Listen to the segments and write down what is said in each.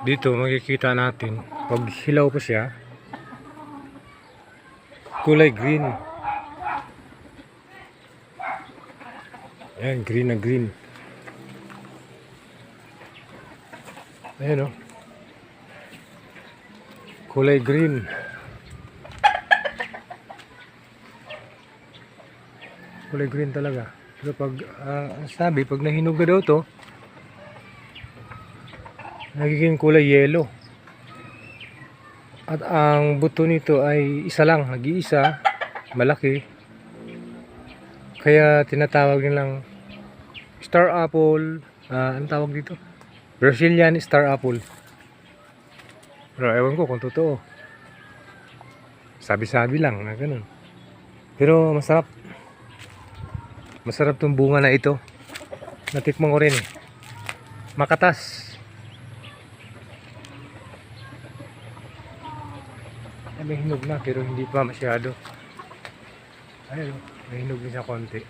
Dito makikita natin, pag hilaw pa siya, kulay green. Ayan, green na green. Ayan o. Kulay green. Kulay green talaga. Pero pag, sabi, pag nahinog na daw to, nagiging kulay yellow. At ang buto nito ay isa lang, nag-iisa, malaki. Kaya tinatawag nilang star apple. Anong tawag dito? Brazilian star apple. Pero ewan ko kung totoo. Sabi-sabi lang na ganun. Pero masarap. Masarap tong bunga na ito. Natikman ko rin eh. Makatas. May hinog na pero hindi pa masyado. Ayun, may hinog din sa konti.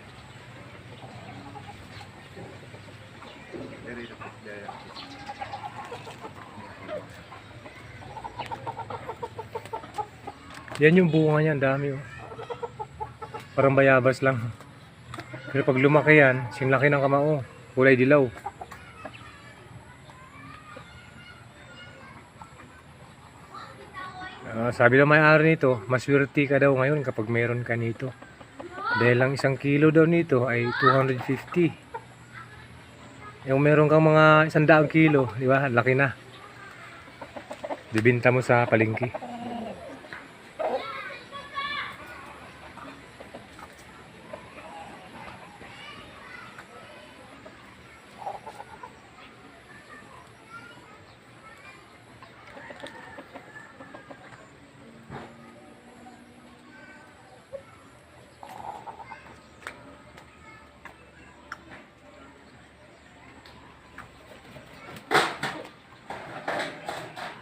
Yan yung bunga niya, dami oh. Parang bayabas lang. Pero pag lumaki yan, sinlaki ng kamao, kulay dilaw. Sabi ng may-ari nito, maswerte ka daw ngayon kapag meron ka nito. Dahil lang 1 kilo daw nito ay 250. Yung meron kang mga 100 kilo, di ba? Laki na. Bibenta mo sa palengke.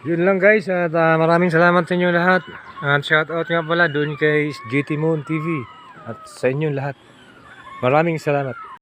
Yun lang guys, at maraming salamat sa inyo lahat. At shout out nga pala doon kay GT Moon TV at sa inyo lahat. Maraming salamat.